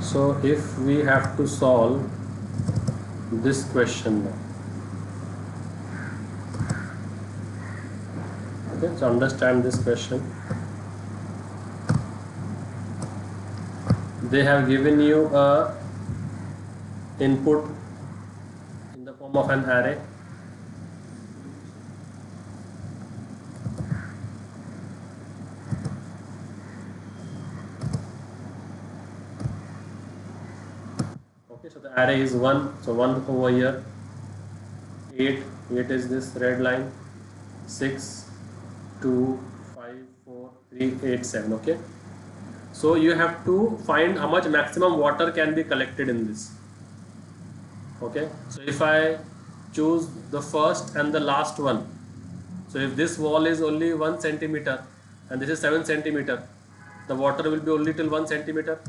So if we have to solve this question now, okay, so understand this question. They have given you a input in the form of an array. Okay, so the array is 1, so 1 over here, 8, 8 is this red line, 6, 2, 5, 4, 3, 8, 7. Okay, so you have to find how much maximum water can be collected in this. Okay, so if I choose the first and the last one, so if this wall is only 1 centimeter and this is 7 centimeter, the water will be only till 1 centimeter.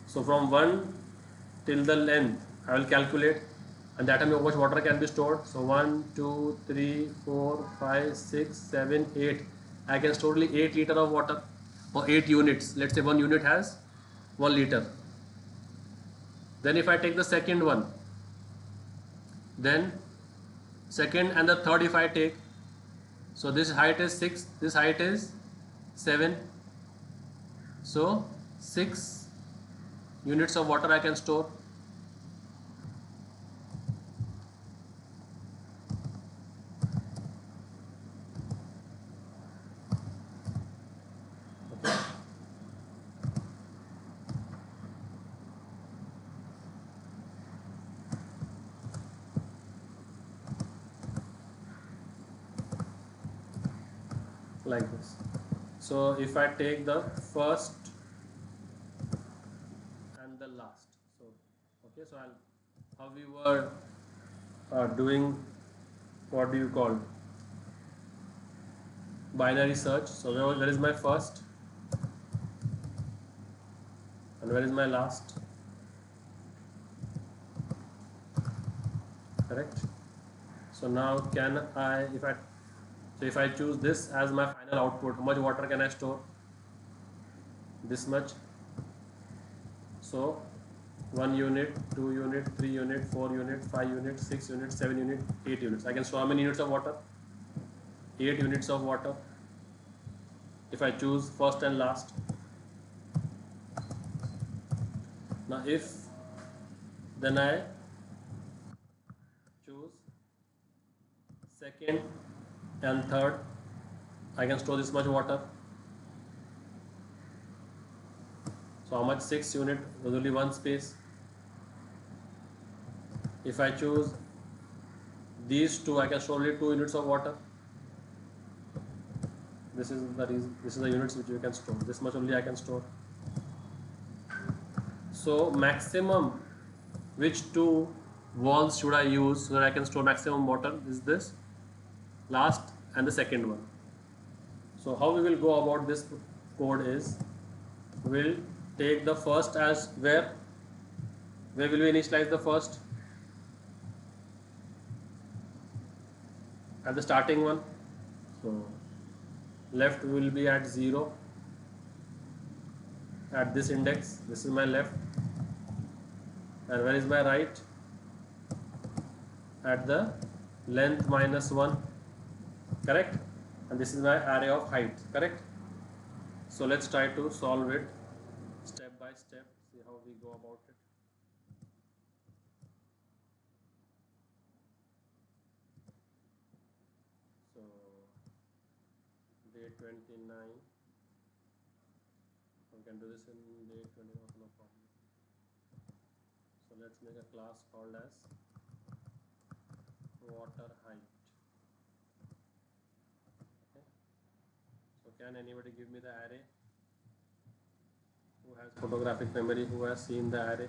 So from 1 till the length I will calculate, and that time how much water can be stored. So 1, 2, 3, 4, 5, 6, 7, 8. I can store only 8 liter of water or 8 units. Let's say 1 unit has 1 liter. Then if I take the second one, then second and the third if I take, so this height is 6, this height is 7, so 6 units of water I can store. Like this. So if I take the first and the last, so okay, so how we were doing, what do you call, binary search. So where is my first and where is my last? Correct. So now can I, if I choose this as my final output, how much water can I store? This much. So 1 unit, 2 unit, 3 unit, 4 unit, 5 unit, 6 unit, 7 unit, 8 units. I can store how many units of water? 8 units of water if I choose first and last. Now if then I choose second and third, I can store this much water. So how much? 6 unit, there's only one space. If I choose these two, I can store only 2 units of water. This is the reason, this is the units which you can store. This much only I can store. So maximum, which two walls should I use so that I can store maximum water is this last and the second one. So how we will go about this code is, we'll take the first as where will we initialize the first? At the starting one. So left will be at 0 at this index. This is my left. And where is my right? At the length minus 1. Correct? And this is my array of height. Correct? So let's try to solve it step by step, see how we go about it. So day 29, we can do this in day 21, no problem. So let's make a class called as water height. Okay. So can anybody give me the array? Who has photographic memory, who has seen the array?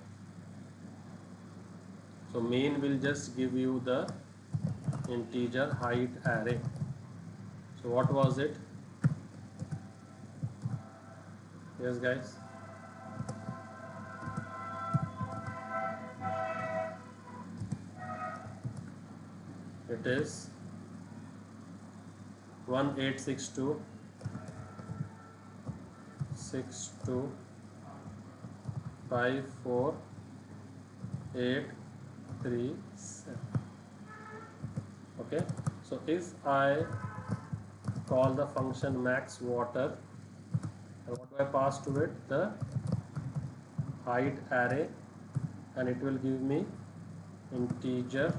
So main will just give you the integer height array. So what was it? Yes guys. It is 1862 62 5 4 8 3 7. Okay, so if I call the function max water, and what do I pass to it? The height array, and it will give me integer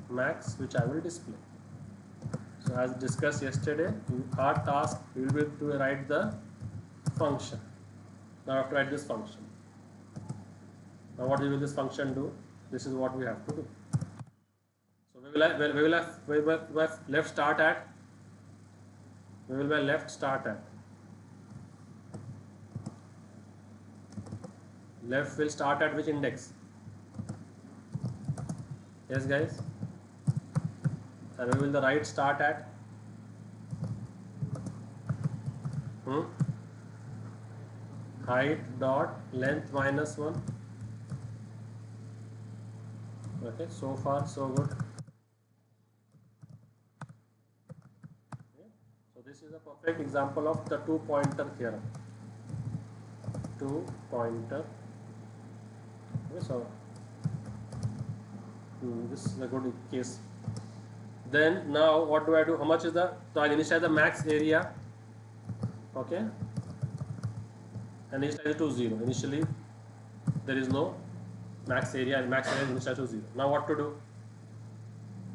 max, which I will display. So as discussed yesterday, our task will be to write the function. Now I have to write this function. Now what will this function do? This is what we have to do. So we will have left start at. We will have left start at. Left will start at which index? Yes, guys. And we will the right start at. Height dot length minus 1. Okay, so far so good. Okay. So this is a perfect example of the two-pointer theorem. Two-pointer. Okay, so this is a good case. Then now what do I do? How much is the? So I initialize the max area. Okay. And initialize it to 0. Initially there is no max area, and max area is initialized to 0. Now what to do?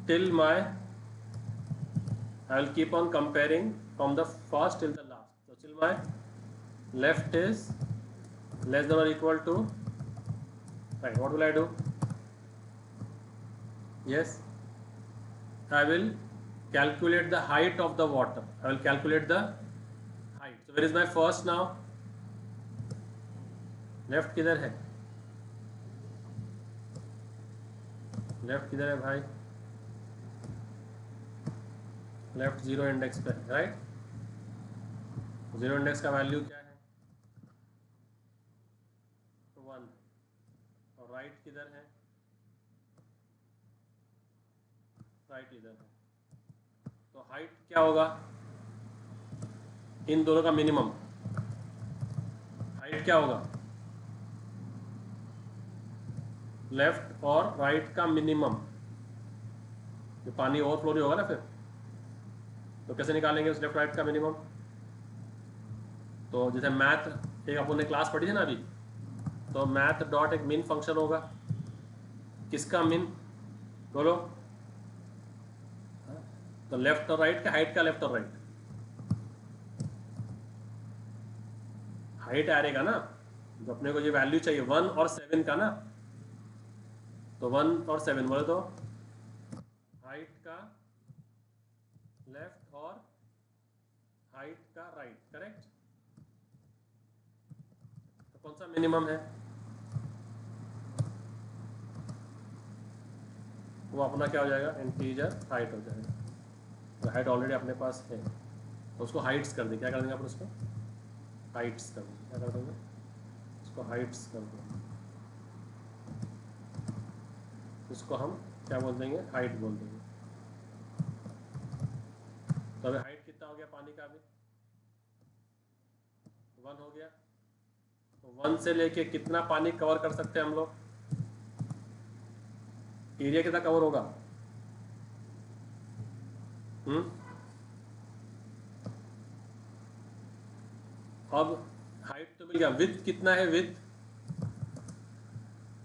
Till I will keep on comparing from the first till the last. So till my left is less than or equal to right. What will I do? Yes, I will calculate the height of the water. I will calculate the height. So where is my first now? Left किधर है? Left किधर है भाई? Left 0 index पे है, right? 0 index का value क्या है? 1. और राइट किधर है? राइट इधर है. तो हाइट क्या होगा? इन दोनों का मिनिमम. हाइट क्या होगा? लेफ्ट और राइट का मिनिमम. तो पानी ओवरफ्लो नहीं होगा ना फिर. तो कैसे निकालेंगे उस लेफ्ट राइट का मिनिमम? तो जैसे मैथ एक अपन ने क्लास पढ़ी थी ना अभी, तो मैथ डॉट एक मिन फंक्शन होगा. किसका मिन? बोलो. तो लेफ्ट और राइट का, हाइट का लेफ्ट और राइट. हाइट एरे का ना, जो अपने को ये वैल्यू चाहिए 1 और 7 का ना. तो 1 और 7 बोले तो हाइट का लेफ्ट और हाइट का राइट, करेक्ट. तो कौन सा मिनिमम है? वो अपना क्या हो जाएगा? इंटीजर हाइट हो जाएगा. तो हाइट ऑलरेडी अपने पास है, तो उसको हाइट्स कर देंगे. क्या कर देंगे अपन उसको? हाइट्स कर देंगे. क्या कर देंगे? उसको हाइट्स कर देंगे. इसको हम क्या बोल देंगे? हाइट बोल देंगे. तो अभी हाइट कितना हो गया पानी का? अभी 1 हो गया. तो 1 से लेके कितना पानी कवर कर सकते हैं हम लोग? एरिया कितना कवर होगा? अब हाइट तो मिल गया. विड्थ कितना है? विड्थ,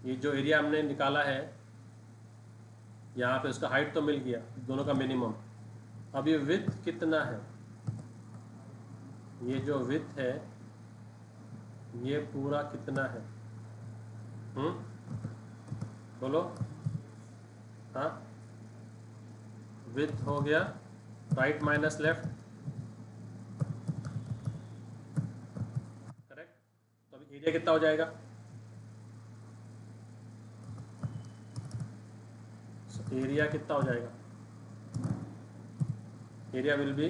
ये जो एरिया हमने निकाला है यहाँ पे, उसका हाइट तो मिल गया, दोनों का मिनिमम. अब ये विड्थ कितना है? ये जो विड्थ है ये पूरा कितना है? बोलो. हाँ, विड्थ हो गया राइट माइनस लेफ्ट, करेक्ट. तो अभी एरिया कितना हो जाएगा? एरिया कितना हो जाएगा? Area will be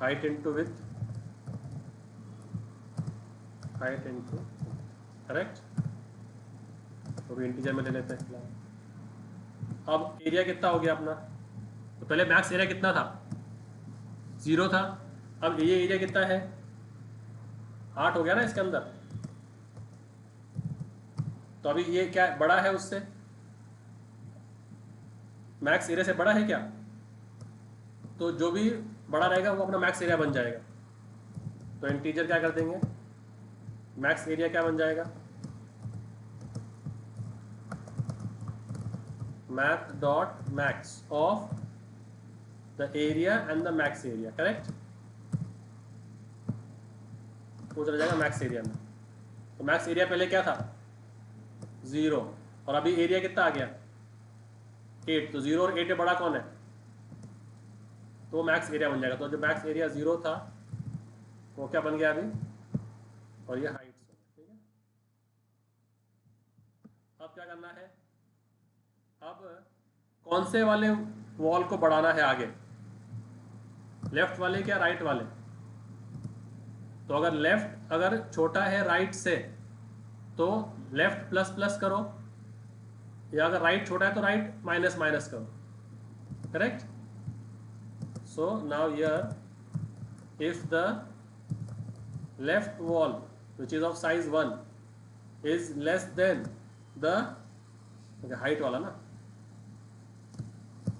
height into width, height into, correct. तो भी इंटीजर में ले लेते हैं. अब एरिया कितना हो गया अपना? तो पहले मैक्स एरिया कितना था? 0 था. अब ये एरिया कितना है, 8 हो गया ना इसके अंदर। तो अभी ये क्या बड़ा है उससे, मैक्स एरिया से बड़ा है क्या, तो जो भी बड़ा रहेगा वो अपना मैक्स एरिया बन जाएगा। तो इंटीजर क्या कर देंगे, मैक्स एरिया क्या बन जाएगा, math dot max of the area and the max area, correct. वो चला जाएगा मैक्स एरिया में। तो मैक्स एरिया पहले क्या था 0, और अभी एरिया कितना आ गया 8, तो 0 और 8 में बड़ा कौन है, तो मैक्स एरिया बन जाएगा। तो जो मैक्स एरिया 0 था वो क्या बन गया अभी, और ये हाइट्स हो गया, ठीक है। अब क्या करना है, अब कौन से वाले वॉल को बढ़ाना है आगे, लेफ्ट वाले क्या राइट वाले। तो अगर लेफ्ट अगर छोटा है राइट से तो लेफ्ट प्लस प्लस करो, या अगर राइट छोटा है तो राइट माइनस माइनस करो, correct. So now here if the left wall which is of size 1 is less than the height वाला ना,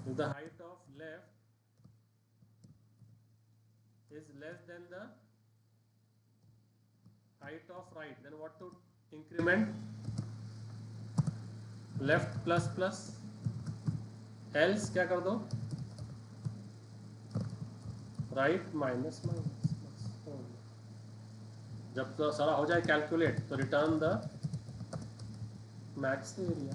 if the height of left is less than the height of right, then what to increment, left plus plus, else क्या कर दो right minus minus. जब तो सारा हो जाए कैलकुलेट तो रिटर्न द मैक्स एरिया।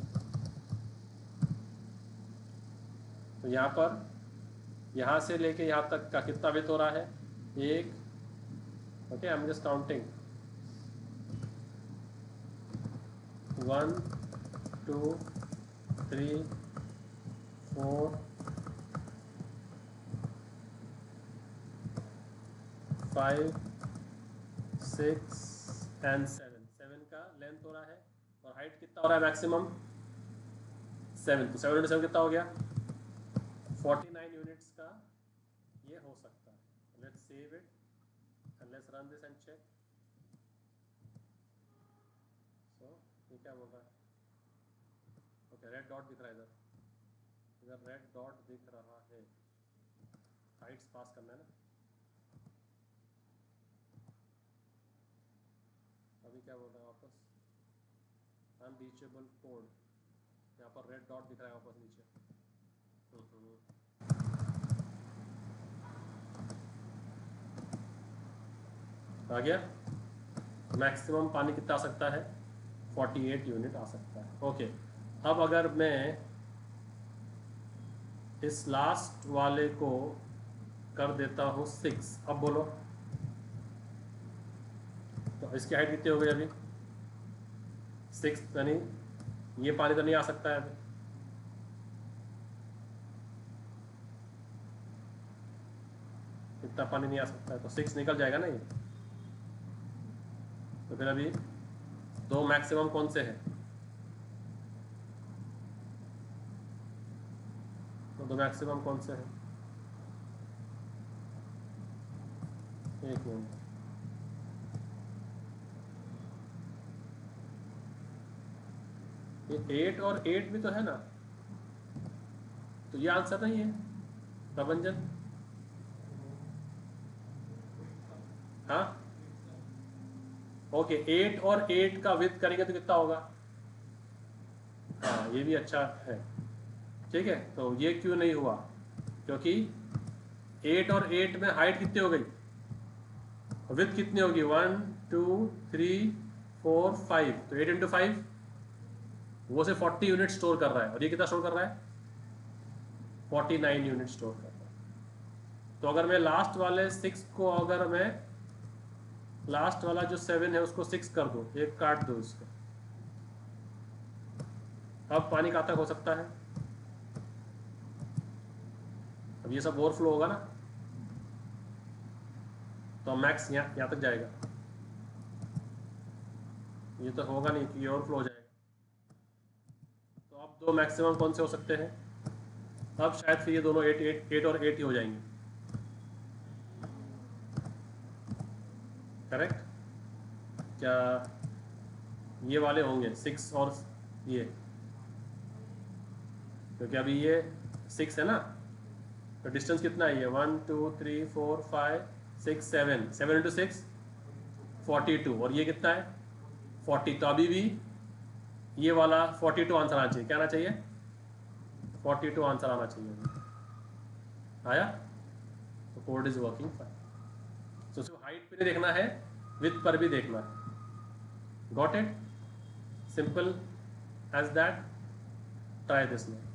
तो यहाँ पर यहाँ से लेके यहाँ तक का कितना विड्थ हो रहा है, 1, okay I am just counting, 1 2 3 4 5 6 and 7 का लेंथ हो रहा है, और हाइट कितना हो रहा है मैक्सिमम 7, तो 7 into 7 कितना हो गया 49 यूनिट्स का ये हो सकता है। Let's save it and let's run this and check. So ये क्या बोल रहा है, ओके रेड डॉट दिख रहा है इधर रेड डॉट दिख रहा है, हाइट्स पास करना है ना। अभी क्या बोल रहा है वापस, अनरीचेबल कोड, यहाँ पर रेड डॉट दिख रहा है वापस नीचे। आ गया, मैक्सिमम पानी कितना आ सकता है 48 यूनिट आ सकता है, ओके। अब अगर मैं इस लास्ट वाले को कर देता हूँ 6, अब बोलो तो इसकी हाइट कितनी हो गई अभी 6, यानी ये पानी तो नहीं आ सकता है अभी, इतना पानी नहीं आ सकता है, तो 6 निकल जाएगा ना ये। तो फिर अभी 2 मैक्सिमम कौन से हैं, तो 2 मैक्सिमम कौन से हैं, एक मिनट, ये 8 और 8 भी तो है ना, तो ये आंसर नहीं है प्रभंजन, हाँ ओके 8 और 8 का विड्थ करेंगे तो कितना होगा, हाँ ये भी अच्छा है, ठीक है। तो ये क्यों नहीं हुआ, क्योंकि 8 और 8 में हाइट कितनी हो गई, विड्थ कितनी होगी 1 2 3 4 5, तो 8 into 5 वो से 40 यूनिट स्टोर कर रहा है, और ये कितना स्टोर कर रहा है 49 यूनिट स्टोर कर रहा है। तो अगर मैं लास्ट वाले 6 को, अगर मैं लास्ट वाला जो 7 है उसको 6 कर दो, एक काट दो इसको, अब पानी कहाँ तक हो सकता है, अब ये सब ओवरफ्लो होगा ना, तो मैक्स यहाँ तक जाएगा, ये तो होगा नहीं कि ओवरफ्लो हो जाएगा। तो अब 2 मैक्सिमम कौन से हो सकते हैं, अब शायद फिर ये दोनों 8 और 8 ही हो जाएंगे, करेक्ट? क्या ये वाले होंगे 6 और ये, क्योंकि अभी ये 6 है ना, तो डिस्टेंस कितना है ये 1 2 3 4 5 6 7, 7 इंटू 6 42, और ये कितना है 40, तो अभी भी ये वाला 42 आंसर आना चाहिए। क्या आना चाहिए? 42 आंसर आना चाहिए। आया? तो कोड इज वर्किंग फाइन। तो सिर्फ हाइट पे नहीं देखना है, विड्थ पर भी देखना है। Got it? Simple as that. Try this now.